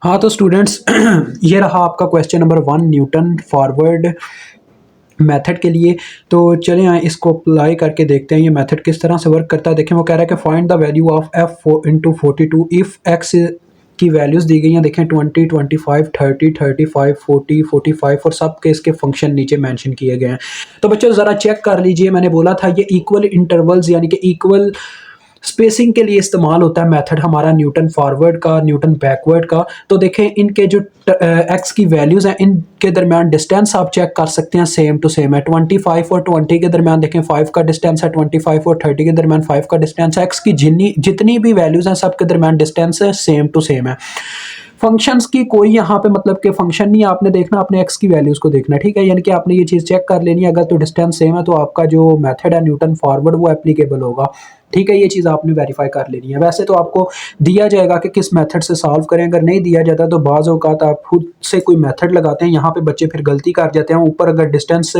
हाँ तो स्टूडेंट्स ये रहा आपका question number 1 Newton forward method के लिए। तो चलें यहाँ इसको अप्लाई करके देखते हैं ये मेथड किस तरह से वर्क करता है। देखें वो कह रहा है कि find the value of f into 42 if x की वैल्यूज़ दी गई हैं। देखें 20, 25, 30, 35, 40, 45 और सब के इसके फंक्शन नीचे मेंशन किए गए हैं। तो बच्चों ज़रा चेक कर लीजिए, मैंने बोला था ये इक्वल इंटरवल्स यानी कि इक्वल स्पेसिंग के लिए इस्तेमाल होता है मेथड हमारा न्यूटन फॉरवर्ड का, न्यूटन बैकवर्ड का। तो देखें इनके जो एक्स की वैल्यूज़ हैं इनके दरमियान डिस्टेंस आप चेक कर सकते हैं, सेम टू सेम है। 25 और 20 के दरमियान देखें 5 का डिस्टेंस है, 25 और 30 के दरमियान 5 का डिस्टेंस है। एक्स की जितनी भी वैल्यूज़ हैं सब के दरमियान डिस्टेंस सेम टू सेम है। फंक्शंस की कोई यहाँ पे मतलब कि फंक्शन नहीं आपने देखना, अपने एक्स की वैल्यूज़ को देखना, ठीक है। यानी कि आपने ये चीज़ चेक कर लेनी है, अगर तो डिस्टेंस सेम है तो आपका जो मेथड है न्यूटन फॉरवर्ड वो एप्लीकेबल होगा, ठीक है। ये चीज़ आपने वेरीफाई कर लेनी है। वैसे तो आपको दिया जाएगा कि किस मेथड से सॉल्व करें, अगर नहीं दिया जाता तो बाज़ औक़ात आप खुद से कोई मेथड लगाते हैं, यहाँ पे बच्चे फिर गलती कर जाते हैं। ऊपर अगर डिस्टेंस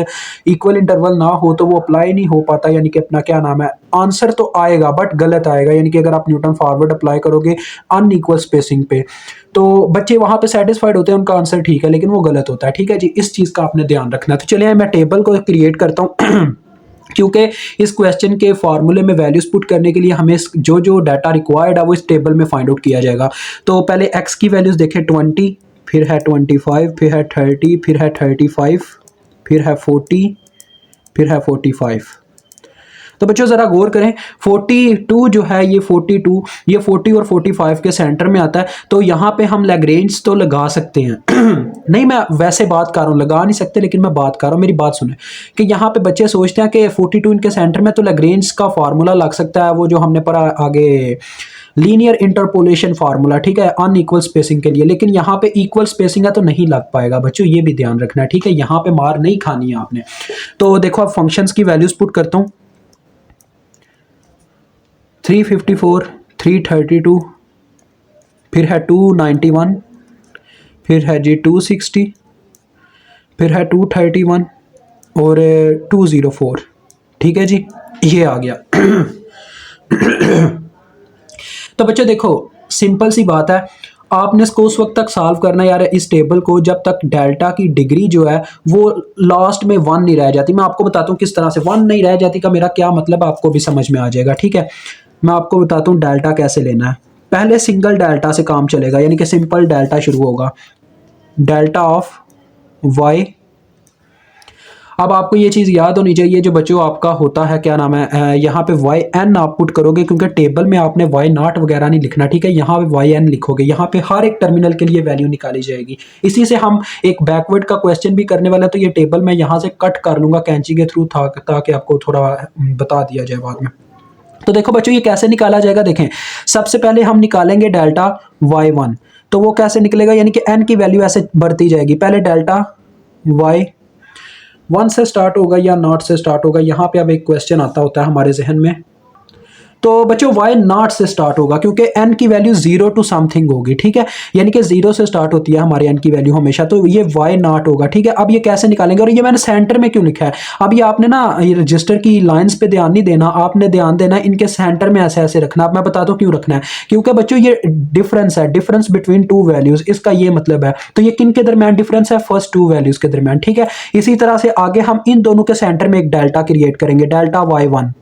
इक्वल इंटरवल ना हो तो वो अप्लाई नहीं हो पाता, यानी कि अपना क्या नाम है आंसर तो आएगा बट गलत आएगा। यानी कि अगर आप न्यूटन फॉरवर्ड अप्लाई करोगे अनइक्वल स्पेसिंग पे तो बच्चे वहाँ पे सेटिस्फाइड होते हैं, उनका आंसर ठीक है लेकिन वो गलत होता है, ठीक है जी। इस चीज़ का आपने ध्यान रखना है। तो चलिए मैं टेबल को क्रिएट करता हूँ क्योंकि इस क्वेश्चन के फार्मूले में वैल्यूज पुट करने के लिए हमें जो जो डाटा रिक्वायर्ड है वो इस टेबल में फाइंड आउट किया जाएगा। तो पहले एक्स की वैल्यूज देखें 20, फिर है 25, फिर है 30, फिर है 35, फिर है 40, फिर है 45। तो बच्चों ज़रा गौर करें 42 जो है ये 42 ये 40 और 45 के सेंटर में आता है। तो यहाँ पे हम लैग्रेंज तो लगा सकते हैं नहीं मैं वैसे बात कर रहा हूँ, लगा नहीं सकते लेकिन मैं बात कर रहा हूँ, मेरी बात सुने कि यहाँ पे बच्चे सोचते हैं कि 42 इनके सेंटर में तो लैग्रेंज का फार्मूला लग सकता है, वो जो हमने पढ़ा आगे लीनियर इंटरपोलेशन फार्मूला, ठीक है, अनइक्वल स्पेसिंग के लिए। लेकिन यहाँ पे इक्वल स्पेसिंग है तो नहीं लग पाएगा बच्चों, ये भी ध्यान रखना है, ठीक है। यहाँ पे मार नहीं खानी है आपने। तो देखो अब फंक्शंस की वैल्यूज पुट करता हूँ 354, 332, फिर है 291, फिर है जी 260, फिर है 231 और 204, ठीक है जी, ये आ गया तो बच्चों देखो सिंपल सी बात है, आपने इसको उस वक्त तक सॉल्व करना है यार इस टेबल को जब तक डेल्टा की डिग्री जो है वो लास्ट में 1 नहीं रह जाती। मैं आपको बताता हूँ किस तरह से 1 नहीं रह जाती का मेरा क्या मतलब आपको भी समझ में आ जाएगा, ठीक है। मैं आपको बताता हूँ डेल्टा कैसे लेना है। पहले सिंगल डेल्टा से काम चलेगा, यानी कि सिंपल डेल्टा शुरू होगा, डेल्टा ऑफ वाई। अब आपको ये चीज़ याद होनी चाहिए जो बच्चों आपका होता है क्या नाम है यहाँ पे वाई एन आप पुट करोगे क्योंकि टेबल में आपने वाई नॉट वगैरह नहीं लिखना, ठीक है। यहाँ पे वाई एन लिखोगे, यहाँ पे हर एक टर्मिनल के लिए वैल्यू निकाली जाएगी। इसी से हम एक बैकवर्ड का क्वेश्चन भी करने वाला है, तो ये टेबल मैं यहाँ से कट कर लूँगा कैंची के थ्रू ताकि आपको थोड़ा बता दिया जाए बाद में। तो देखो बच्चों ये कैसे निकाला जाएगा, देखें सबसे पहले हम निकालेंगे डेल्टा y1। तो वो कैसे निकलेगा, यानी कि n की वैल्यू ऐसे बढ़ती जाएगी। पहले डेल्टा y1 से स्टार्ट होगा या नॉट से स्टार्ट होगा, यहाँ पे अब एक क्वेश्चन आता होता है हमारे जहन में। तो बच्चों y नॉट से स्टार्ट होगा क्योंकि n की वैल्यू 0 टू समथिंग होगी, ठीक है, यानी कि 0 से स्टार्ट होती है हमारी n की वैल्यू हमेशा, तो ये y नॉट होगा, ठीक है। अब ये कैसे निकालेंगे, और ये मैंने सेंटर में क्यों लिखा है, अब ये आपने ना ये रजिस्टर की लाइंस पे ध्यान नहीं देना, आपने ध्यान देना इनके सेंटर में ऐसे ऐसे रखना। अब मैं बताता हूँ क्यों रखना है, क्योंकि बच्चों ये डिफरेंस है, डिफरेंस बिटवीन टू वैल्यूज, इसका ये मतलब है। तो ये किन के दरमियान डिफरेंस है, फर्स्ट टू वैल्यूज के दरमियान, ठीक है। इसी तरह से आगे हम इन दोनों के सेंटर में एक डेल्टा क्रिएट करेंगे, डेल्टा y1,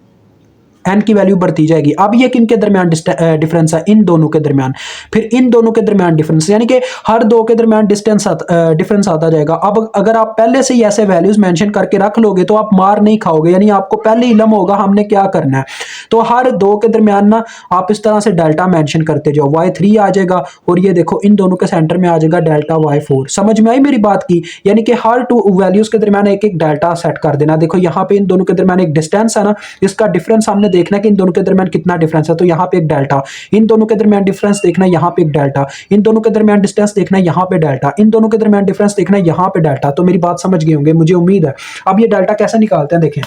n की वैल्यू बढ़ती जाएगी। अब ये किन के दरमियान डिफरेंस है, इन दोनों के दरमियान, फिर इन दोनों के दरमियान डिफरेंस, यानी कि हर दो के दरमियान डिफरेंस आता जाएगा। अब अगर आप पहले से ही ऐसे वैल्यूज मेंशन करके रख लोगे तो आप मार नहीं खाओगे, यानी आपको पहले इल्म होगा हमने क्या करना है। तो हर दो के दरमियान ना आप इस तरह से डेल्टा मेंशन करते जाओ, y3 आ जाएगा और ये देखो इन दोनों के सेंटर में आ जाएगा डेल्टा y4। समझ में आई मेरी बात की, यानी कि हर टू वैल्यूज के दरमियान एक एक डेल्टा सेट कर देना। देखो यहाँ पे इन दोनों के दरमियान एक डिस्टेंस है ना, इसका डिफरेंस हमने देखना कि इन दोनों के दरमियान कितना डिफरेंस है, तो यहाँ पे एक डेल्टा, इन दोनों के दरमियान डिफरेंस देखना, यहाँ पे एक डेल्टा, इन दोनों के दरमियान डिस्टेंस देखना, यहाँ पे डेल्टा, इन दोनों के दरमियान डिफरेंस देखना, यहाँ पे डेल्टा। तो मेरी बात समझ गए होंगे मुझे उम्मीद है। अब ये डेल्टा कैसे निकालते हैं देखें,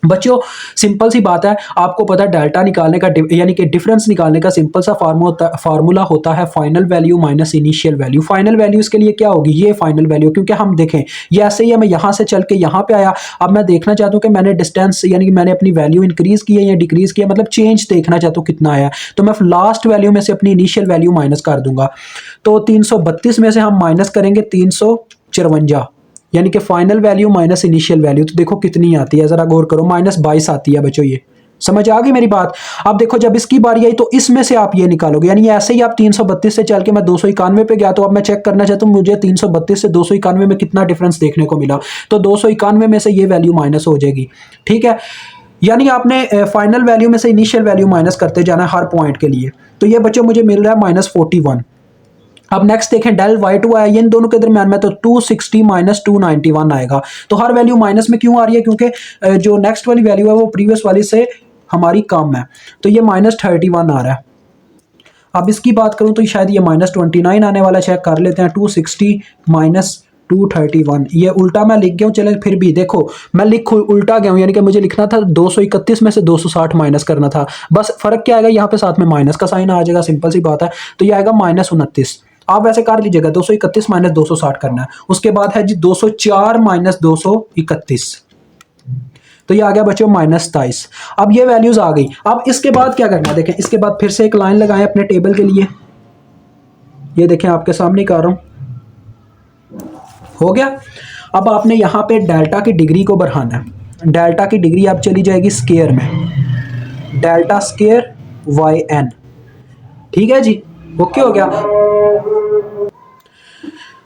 बच्चों सिंपल सी बात है, आपको पता है डेल्टा निकालने का यानी कि डिफरेंस निकालने का सिंपल सा फार्मूला होता है final value minus initial value. Final value इसके लिए क्या होगी, ये फाइनल वैल्यू, क्योंकि हम देखें ये ऐसे ही है, मैं यहाँ से चल के यहाँ पे आया, अब मैं देखना चाहता हूँ कि मैंने डिस्टेंस यानी कि मैंने अपनी वैल्यू इंक्रीज की है या डिक्रीज किया, मतलब चेंज देखना चाहता हूँ कितना आया, तो मैं लास्ट वैल्यू में से अपनी इनिशियल वैल्यू माइनस कर दूंगा। तो 332 में से हम माइनस करेंगे 354, यानी कि final value minus initial value, तो देखो कितनी आती है, जरा गौर करो, -22 आती है बच्चों। ये समझ आ गई मेरी बात। अब देखो जब इसकी बारी आई तो इसमें से आप ये निकालोगे, यानी ऐसे ही आप 332 से चल के मैं 291 पे गया, तो अब मैं चेक करना चाहता हूँ मुझे 332 से 291 में कितना डिफरेंस देखने को मिला, तो 291 में से ये वैल्यू माइनस हो जाएगी। ठीक है, यानी आपने फाइनल वैल्यू में से इनिशियल वैल्यू माइनस करते जाना है हर पॉइंट के लिए। तो ये बच्चों मुझे मिल रहा है -41। अब नेक्स्ट देखें डेल y2 आया, इन दोनों के दरमियान में तो 260 माइनस 291 आएगा। तो हर वैल्यू माइनस में क्यों आ रही है, क्योंकि जो नेक्स्ट वाली वैल्यू है वो प्रीवियस वाली से हमारी कम है, तो ये -31 आ रहा है। अब इसकी बात करूं तो शायद ये -29 आने वाला, चेक कर लेते हैं। 260 माइनस 231, ये उल्टा मैं लिख गया हूँ, चले फिर भी देखो मैं लिख उल्टा गया हूँ, यानी कि मुझे लिखना था 231 में से 260 माइनस करना था, बस फर्क क्या आएगा, यहाँ पे साथ में माइनस का साइन आ जाएगा, सिंपल सी बात है। तो ये आएगा -29। आप वैसे कर लीजिएगा, 231 माइनस 260 करना है। उसके बाद है जी 204 माइनस 231, तो ये आ गया बच्चों -27। अब ये वैल्यूज आ गई। अब इसके बाद क्या करना है, देखें इसके बाद फिर से एक लाइन लगाएं अपने टेबल के लिए, ये देखें आपके सामने कर रहा हूं, हो गया। अब आपने यहां पे डेल्टा की डिग्री को बढ़ाना है। डेल्टा की डिग्री आप चली जाएगी स्केयर में, डेल्टा स्केयर yn, ठीक है जी, ओके हो गया।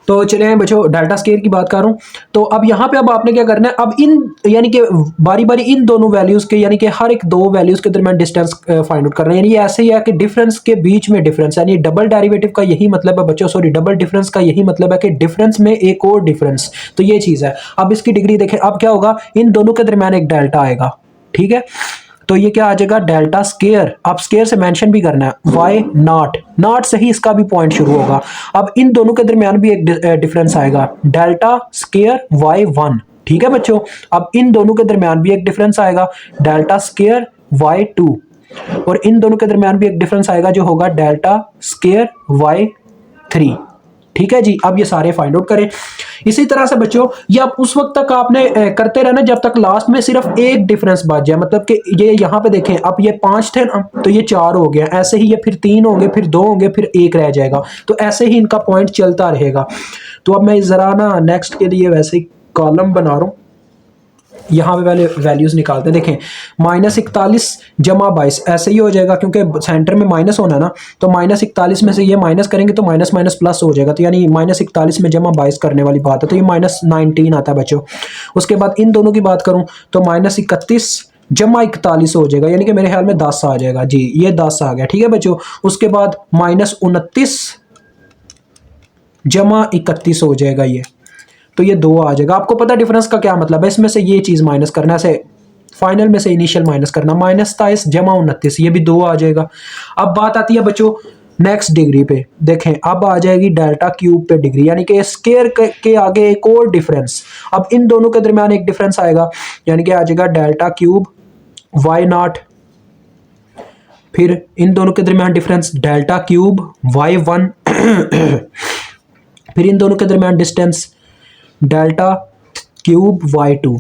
तो चलिए बच्चों डेल्टा स्केयर की बात कर रहा हूँ। तो अब यहाँ पे अब आपने क्या करना है, अब इन यानी कि बारी बारी इन दोनों वैल्यूज के यानी कि हर एक दो वैल्यूज के दरमियान डिस्टेंस फाइंड आउट करना है। यानी ऐसे ही है कि डिफरेंस के बीच में डिफरेंस, यानी डबल डेरिवेटिव का यही मतलब है बच्चों, सॉरी डबल डिफरेंस का यही मतलब है कि डिफरेंस में एक और डिफरेंस, तो ये चीज़ है। अब इसकी डिग्री देखें, अब क्या होगा, इन दोनों के दरमियान एक डेल्टा आएगा, ठीक है। तो ये क्या आ जाएगा, डेल्टा स्केयर। अब स्केयर से मेंशन भी करना है, वाई नॉट, नॉट से ही इसका भी पॉइंट शुरू होगा। अब इन दोनों के दरमियान भी एक डिफरेंस आएगा, डेल्टा स्केयर y1, ठीक है बच्चों। अब इन दोनों के दरमियान भी एक डिफरेंस आएगा, डेल्टा स्केयर y2, और इन दोनों के दरमियान भी एक डिफरेंस आएगा जो होगा डेल्टा स्केयर y3, ठीक है जी। अब ये सारे फाइंड आउट करें। इसी तरह से बच्चों ये आप उस वक्त तक आपने करते रहना जब तक लास्ट में सिर्फ एक डिफरेंस बच जाए, मतलब कि ये यहाँ पे देखें, अब ये 5 थे ना, तो ये 4 हो गया, ऐसे ही ये फिर 3 होंगे, फिर 2 होंगे, फिर 1 रह जाएगा, तो ऐसे ही इनका पॉइंट चलता रहेगा। तो अब मैं जरा ना नेक्स्ट के लिए वैसे ही कॉलम बना रहा हूँ, यहाँ पे पहले वैल्यूज निकालते हैं। देखें -41 जमा 22 ऐसे ही हो जाएगा, क्योंकि सेंटर में माइनस होना है ना, तो -41 में से ये माइनस करेंगे तो माइनस माइनस प्लस हो जाएगा, तो यानी -41 में जमा 22 करने वाली बात है, तो ये -19 आता है बच्चों। उसके बाद इन दोनों की बात करूँ तो -31 जमा 41 हो जाएगा, यानी कि मेरे ख्याल में 10 आ जाएगा जी, ये 10 आ गया, ठीक है बच्चों। उसके बाद -29 जमा 31 हो जाएगा ये, तो ये 2 आ जाएगा। आपको पता डिफरेंस का क्या मतलब है, इसमें से ये चीज माइनस करना, से फाइनल में से इनिशियल माइनस करना, -27 जमा 29, ये भी 2 आ जाएगा। अब बात आती है बच्चों नेक्स्ट डिग्री पे, देखें अब आ जाएगी डेल्टा क्यूब पे डिग्री, यानी कि स्केयर के आगे एक और डिफरेंस। अब इन दोनों के दरमियान एक डिफरेंस आएगा, यानी कि आ जाएगा डेल्टा क्यूब y0, फिर इन दोनों के दरमियान डिफरेंस डेल्टा क्यूब y1 फिर इन दोनों के दरमियान डिस्टेंस डेल्टा क्यूब y2।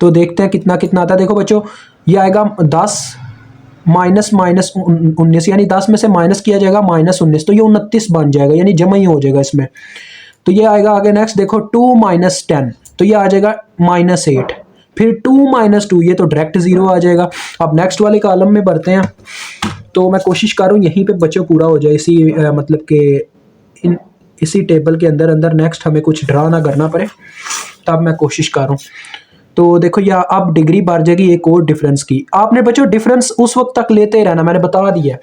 तो देखते हैं कितना कितना आता है। देखो बच्चों ये आएगा 10 माइनस 19, यानी 10 में से माइनस किया जाएगा -19, तो ये 29 बन जाएगा, यानी जमा ही हो जाएगा इसमें। तो ये आएगा आगे नेक्स्ट, देखो 2 - 10, तो ये आ जाएगा -8, फिर 2 - 2, ये तो डायरेक्ट 0 आ जाएगा। अब नेक्स्ट वाले कॉलम में बढ़ते हैं, तो मैं कोशिश कर रहा हूँ यहीं पे बच्चों पूरा हो जाए, इसी मतलब कि इसी टेबल के अंदर अंदर नेक्स्ट हमें कुछ ड्रा ना करना पड़े, तब मैं कोशिश कर रहा हूँ। तो देखो या अब डिग्री बढ़ जाएगी एक और डिफरेंस की। आपने बच्चों डिफरेंस उस वक्त तक लेते रहना, मैंने बता दिया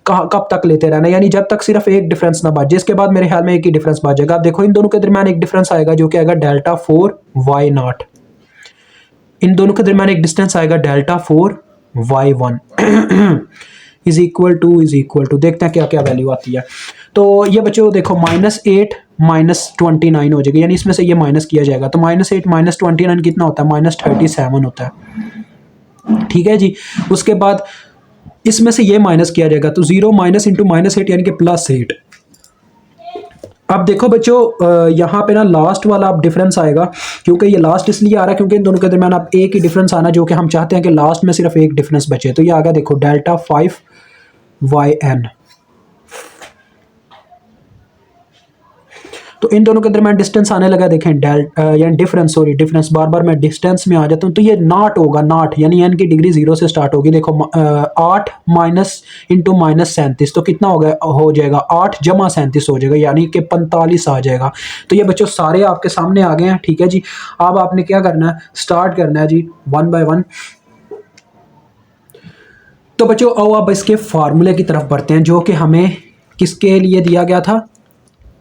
कब तक लेते रहना, यानी जब तक सिर्फ एक डिफरेंस ना बच जाए। इसके बाद मेरे ख्याल में एक ही डिफरेंस बच जाएगा। आप देखो इन दोनों के दरमियान एक डिफरेंस आएगा जो कि आएगा डेल्टा 4 y0, इन दोनों के दरमियान एक डिस्टेंस आएगा delta 4 y1 is equal to देखते हैं क्या क्या वैल्यू आती है। तो ये बच्चों देखो -8 -29 हो जाएगा, यानी इसमें से ये माइनस किया जाएगा, तो -8 -29 कितना होता है, -37 होता है। ठीक है जी। उसके बाद इसमें से ये माइनस किया जाएगा, तो 0 माइनस इंटू -8 यानी कि +8। अब देखो बच्चों यहाँ पे ना लास्ट वाला अब डिफरेंस आएगा, क्योंकि ये लास्ट इसलिए आ रहा है क्योंकि इन दोनों के दरमियान अब एक ही डिफरेंस आना, जो कि हम चाहते हैं कि लास्ट में सिर्फ एक डिफरेंस बचे। तो ये आ गया देखो डेल्टा 5yn। तो इन दोनों के दरमियान डिस्टेंस आने लगा, देखें यानी डिफरेंस, सॉरी डिफरेंस, बार बार मैं डिस्टेंस में आ जाता हूँ। तो ये नॉट होगा, नॉट यानी एन की डिग्री 0 से स्टार्ट होगी। देखो 8 माइनस इंटू -37, तो कितना हो गया, हो जाएगा 8 जमा 37 हो जाएगा, यानी कि 45 आ जाएगा। तो ये बच्चों सारे आपके सामने आ गए हैं, ठीक है जी। अब आपने क्या करना है, स्टार्ट करना है जी 1 बाय 1। तो बच्चों आओ अब इसके फार्मूले की तरफ बढ़ते हैं, जो कि हमें किसके लिए दिया गया था,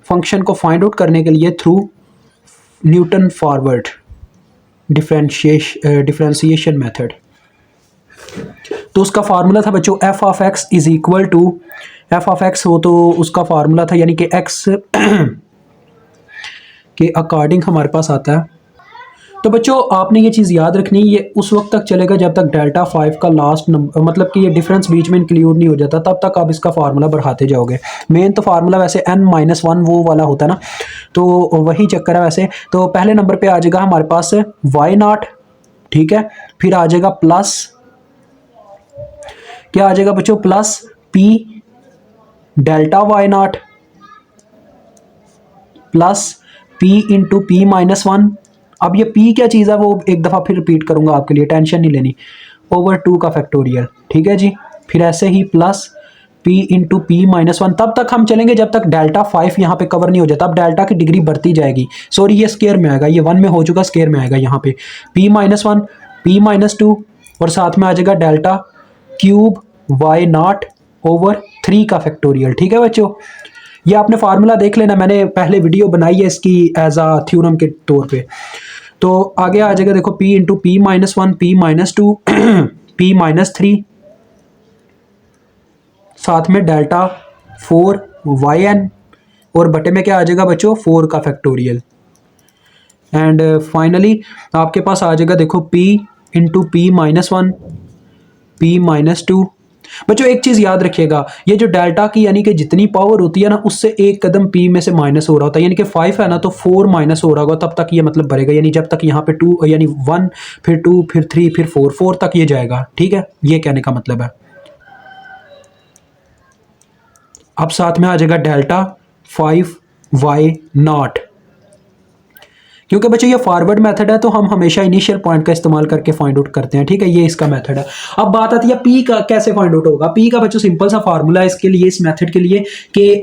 फंक्शन को फाइंड आउट करने के लिए through Newton forward differentiation method. तो उसका फार्मूला था बच्चों f of x is equal to f of x हो, तो उसका फार्मूला था यानी कि x के अकॉर्डिंग हमारे पास आता है। तो बच्चों आपने ये चीज़ याद रखनी, ये उस वक्त तक चलेगा जब तक डेल्टा 5 का लास्ट नंबर, मतलब कि ये डिफरेंस बीच में इंक्लूड नहीं हो जाता, तब तक आप इसका फार्मूला बढ़ाते जाओगे। मेन तो फार्मूला वैसे n-1 वो वाला होता है ना, तो वही चक्कर है वैसे। तो पहले नंबर पे आ जाएगा हमारे पास y0, ठीक है। फिर आ जाएगा प्लस, क्या आ जाएगा बच्चों, plus p delta y0 plus p into p-1। अब ये p क्या चीज़ है वो एक दफ़ा फिर रिपीट करूंगा आपके लिए, टेंशन नहीं लेनी, ओवर 2 का फैक्टोरियल, ठीक है जी। फिर ऐसे ही प्लस p इंटू p-1, तब तक हम चलेंगे जब तक डेल्टा 5 यहाँ पे कवर नहीं हो जाता। अब डेल्टा की डिग्री बढ़ती जाएगी, सॉरी ये स्केयर में आएगा, ये 1 में हो चुका, स्केयर में आएगा यहाँ पे p-1 p-2 और साथ में आ जाएगा डेल्टा क्यूब y0 ओवर 3 का फैक्टोरियल, ठीक है बच्चों। ये आपने फार्मूला देख लेना, मैंने पहले वीडियो बनाई है इसकी एज आ थ्योरम के तौर पे। तो आगे आ जाएगा देखो p into p-1 p-2 p-3 साथ में डेल्टा 4yn और बटे में क्या आ जाएगा बच्चों, 4 का फैक्टोरियल। एंड फाइनली आपके पास आ जाएगा देखो p इंटू p-1 p-2। बच्चों एक चीज़ याद रखिएगा, ये जो डेल्टा की यानी कि जितनी पावर होती है ना, उससे एक कदम p में से माइनस हो रहा होता है, यानी कि 5 है ना तो 4 माइनस हो रहा होगा, तब तक ये मतलब बढ़ेगा, यानी जब तक यहाँ पे 2 यानी 1 फिर 2 फिर 3 फिर 4 तक ये जाएगा, ठीक है। ये कहने का मतलब है। अब साथ में आ जाएगा डेल्टा 5y0, क्योंकि बच्चों ये फॉरवर्ड मेथड है तो हम हमेशा इनिशियल पॉइंट का इस्तेमाल करके फाइंड आउट करते हैं, ठीक है। ये इसका मेथड है। अब बात आती है पी का कैसे फाइंड आउट होगा। पी का बच्चों सिंपल सा फार्मूला है इसके लिए, इस मेथड के लिए, कि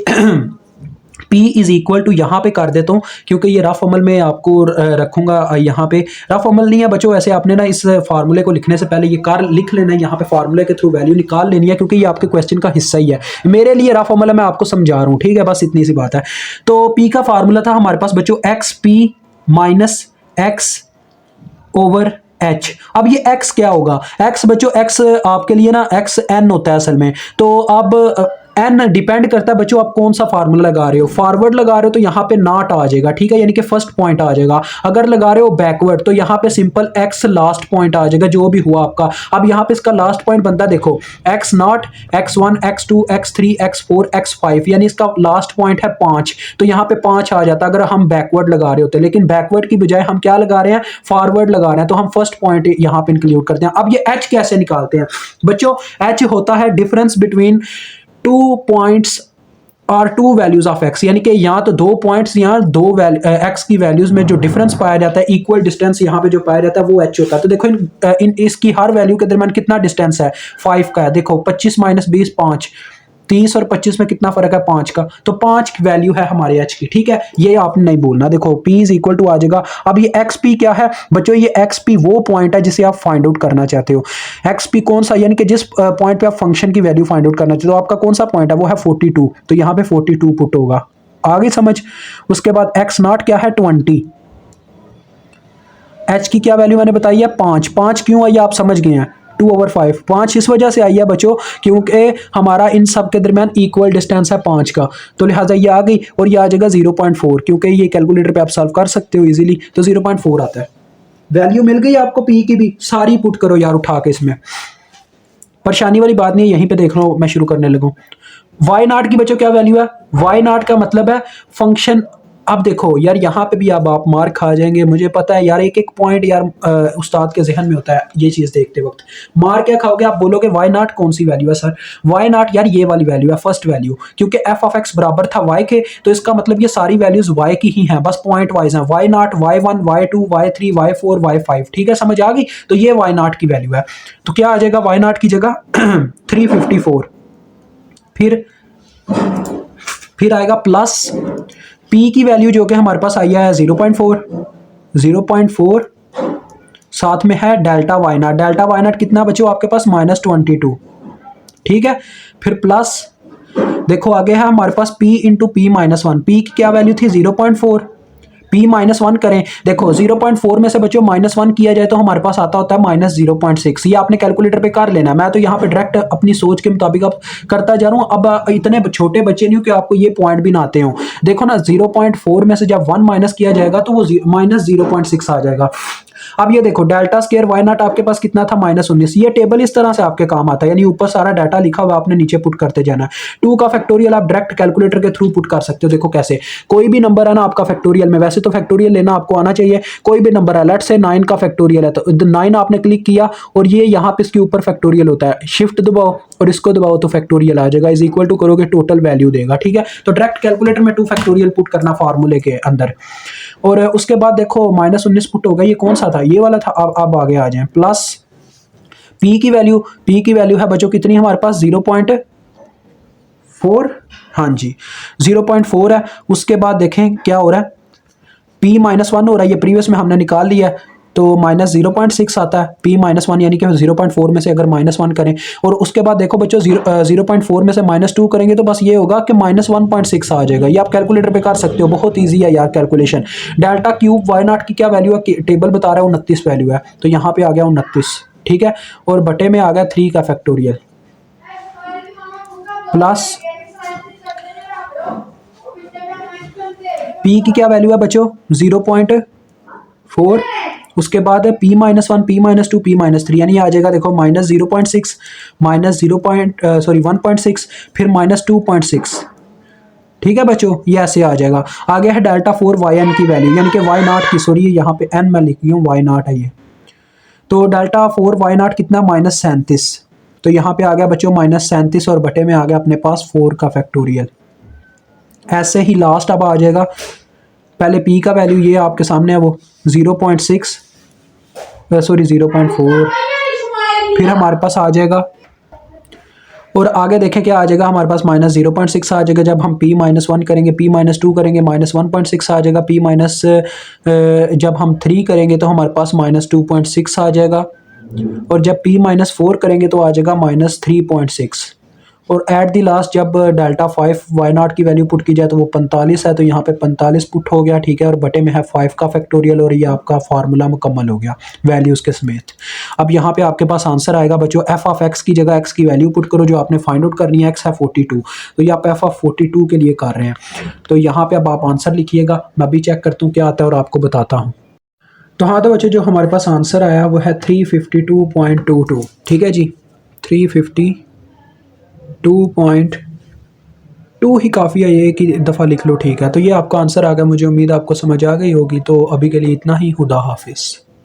P इज इक्वल टू, यहाँ पे कर देता हूँ क्योंकि ये रफ अमल में आपको रखूंगा। यहाँ पे रफ अमल नहीं है बच्चों, वैसे आपने ना इस फार्मूले को लिखने से पहले ये लिख लेना है, यहाँ पे फार्मूले के थ्रू वैल्यू निकाल लेनी है, क्योंकि ये आपके क्वेश्चन का हिस्सा ही है। मेरे लिए रफ अमल है, मैं आपको समझा रहा हूँ, ठीक है, बस इतनी सी बात है। तो P का फार्मूला था हमारे पास बच्चों XP minus x over h। अब ये x क्या होगा, x बच्चों x आपके लिए ना x n होता है असल में। तो अब n डिपेंड करता है बच्चों आप कौन सा फार्मूला लगा रहे हो। फॉरवर्ड लगा रहे हो तो यहाँ पे नॉट आ जाएगा, ठीक है, यानी कि फर्स्ट पॉइंट आ जाएगा। अगर लगा रहे हो बैकवर्ड तो यहाँ पे सिंपल x लास्ट पॉइंट आ जाएगा, जो भी हुआ आपका। अब यहाँ पे इसका लास्ट पॉइंट बनता है देखो x0 x1 x2 x3 x4 x5, यानी इसका लास्ट पॉइंट है 5, तो यहाँ पे 5 आ जाता अगर हम बैकवर्ड लगा रहे होते। लेकिन बैकवर्ड की बजाय हम क्या लगा रहे हैं, फॉरवर्ड लगा रहे हैं, तो हम फर्स्ट पॉइंट यहाँ पे इंक्लूड करते हैं। अब ये h कैसे निकालते हैं बच्चों, h होता है डिफरेंस बिटवीन 2 पॉइंट्स और 2 वैल्यूज ऑफ x, यानी कि यहाँ तो 2 पॉइंट्स, यहाँ 2 x की वैल्यूज में जो डिफरेंस पाया जाता है, इक्वल डिस्टेंस यहाँ पे जो पाया जाता है वो h होता है। तो देखो इन इसकी हर वैल्यू के दरमियान कितना डिस्टेंस है, 5 का है। देखो 25 माइनस 20 5, 30 और 25 में कितना फर्क है, 5 का। तो 5 की वैल्यू है हमारे h की, ठीक है, ये आपने नहीं बोलना। देखो p इज इक्वल टू आ जाएगा। अब ये xp क्या है बच्चों, ये xp वो पॉइंट है जिसे आप फाइंड आउट करना चाहते हो। xp कौन सा, यानी कि जिस पॉइंट पे आप फंक्शन की वैल्यू फाइंड आउट करना चाहते हो, आपका कौन सा पॉइंट है, वो है 42, तो यहाँ पे 42 पुट होगा। आगे समझ। उसके बाद x0 क्या है 20, h की क्या वैल्यू मैंने बताई है 5। 5 क्यों आई आप समझ गए हैं, 2/5। 5 इस वजह से आई है बच्चों क्योंकि हमारा इन सब के दरमियान इक्वल डिस्टेंस है 5 का, तो लिहाजा ये आ गई। और ये आ जाएगा 0.4, क्योंकि ये कैलकुलेटर पे आप सॉल्व कर सकते हो इजीली, तो 0.4 आता है। वैल्यू मिल गई आपको पी की भी, सारी पुट करो यार उठा के इसमें, परेशानी वाली बात नहीं है, यहीं पे देख लो मैं शुरू करने लगूँ। वाई नाट की बच्चों क्या वैल्यू है, वाई नाट का मतलब है फंक्शन। अब देखो यार यहाँ पे भी अब आप मार खा जाएंगे, मुझे पता है यार, एक एक पॉइंट यार उस्ताद के जहन में होता है ये चीज़ देखते वक्त। मार क्या खाओगे, आप बोलोगे वाई नाट कौन सी वैल्यू है सर, वाई नाट यार ये वाली वैल्यू है, फर्स्ट वैल्यू, क्योंकि एफ ऑफ एक्स बराबर था वाई के, तो इसका मतलब ये सारी वैल्यूज वाई की ही हैं, बस पॉइंट वाइज हैं, y naught, y one, y two, y three, y four, y five, ठीक है समझ आ गई। तो ये वाई नाट की वैल्यू है, तो क्या आ जाएगा वाई नाट की जगह 354, फिर आएगा प्लस पी की वैल्यू जो कि हमारे पास आई है 0.4, साथ में है डेल्टा वाई नाट, डेल्टा वाई नाट कितना बच्चों आपके पास -22, ठीक है। फिर प्लस देखो आगे है हमारे पास p into P minus one, P की क्या वैल्यू थी 0.4, p -1 करें, देखो 0.4 में से बच्चों -1 किया जाए तो हमारे पास आता होता है -0.6, ये आपने कैलकुलेटर पे कर लेना, मैं तो यहाँ पे डायरेक्ट अपनी सोच के मुताबिक अब करता जा रहा हूँ। अब इतने छोटे बच्चे नहीं हो कि आपको ये पॉइंट भी ना आते हो, देखो ना 0.4 में से जब 1 माइनस किया जाएगा तो वो -0.6 आ जाएगा। अब ये देखो डेल्टा स्केयर वाई नॉट आपके पास कितना था -19, ये टेबल इस तरह से आपके काम आता है, यानी ऊपर सारा डाटा लिखा हुआ आपने नीचे पुट करते जाना है। 2 का फैक्टोरियल आप डायरेक्ट कैलकुलेटर के थ्रू पुट कर सकते हो, देखो कैसे, कोई भी नंबर है ना आपका फैक्टोरियल में, वैसे तो फैक्टोरियल लेना आपको आना चाहिए, कोई भी नंबर है, लेट्स से 9 का फैक्टोरियल है, तो 9 आपने क्लिक किया और ये यहाँ पे इसके ऊपर फैक्टोरियल होता है, शिफ्ट दबाओ और इसको दबाओ तो फैक्टोरियल आ जाएगा, इज इक्वल टू करोगे टोटल वैल्यू देगा, ठीक है। तो डायरेक्ट कैलकुलेटर में 2 फैक्टोरियल पुट करना फार्मूले के अंदर, और उसके बाद देखो -19 पुट होगा, ये कौन सा था, ये वाला था। अब आगे आ जाएं, प्लस पी की वैल्यू है बच्चों कितनी हमारे पास 0.4, हाँ जी 0.4 है। उसके बाद देखें क्या हो रहा है, p -1 हो रहा है, ये प्रीवियस में हमने निकाल लिया है, तो -0.6 आता है, p -1 यानी कि 0.4 में से अगर -1 करें, और उसके बाद देखो बच्चों 0.4 में से -2 करेंगे तो बस ये होगा कि -1.6 आ जाएगा। ये आप कैलकुलेटर पे कर सकते हो, बहुत इजी है यार calculation. Delta cube y naught की क्या वैल्यू है, टेबल बता रहा है 29 वैल्यू है, तो यहाँ पे आ गया 29, ठीक है, और बटे में आ गया 3 का फैक्टोरियल, प्लस p की क्या वैल्यू है बच्चों 0.4, उसके बाद है p -1, p -2, p -3, यानी आ जाएगा देखो -0.6, -1.6, फिर -2.6, ठीक है बच्चों, ये ऐसे आ जाएगा। आगे है डेल्टा 4 वाई एन की वैल्यू, यानी कि वाई नॉट की, सॉरी यहाँ पे एन मैं लिख रही हूँ, वाई नॉट है ये, तो डेल्टा 4 वाई नॉट कितना -37, तो यहाँ पे आ गया बच्चों -37 और बटे में आ गया अपने पास 4 का फैक्टोरियल। ऐसे ही लास्ट अब आ जाएगा, पहले p का वैल्यू ये आपके सामने है वो 0.6, सॉरी 0.4, फिर हमारे पास आ जाएगा, और आगे देखें क्या आ जाएगा हमारे पास -0.6 आ जाएगा, जब हम p -1 करेंगे, p -2 करेंगे -1.6 आ जाएगा, p माइनस जब हम 3 करेंगे तो हमारे पास -2.6 आ जाएगा, और जब p -4 करेंगे तो आ जाएगा -3.6, और एट दी लास्ट जब डेल्टा 5 वाई नॉट की वैल्यू पुट की जाए तो वो 45 है, तो यहाँ पे 45 पुट हो गया, ठीक है, और बटे में है 5 का फैक्टोरियल, और ये आपका फार्मूला मुकम्मल हो गया वैल्यूज़ के समेत। अब यहाँ पे आपके पास आंसर आएगा बच्चों, एफ ऑफ एक्स की जगह एक्स की वैल्यू पुट करो जो आपने फाइंड आउट करनी है, एक्स है 42, तो ये आप एफ ऑफ 42 के लिए कर रहे हैं, तो यहाँ पर अब आप आंसर लिखिएगा, मैं भी चेक करता हूँ क्या आता है और आपको बताता हूँ। तो हाँ तो बच्चों जो हमारे पास आंसर आया वो है 352.22, ठीक है जी, 352.2 ही काफ़ी है, ये एक ही दफ़ा लिख लो, ठीक है। तो ये आपका आंसर आ गया, मुझे उम्मीद आपको समझ आ गई होगी। तो अभी के लिए इतना ही, खुदा हाफिज़।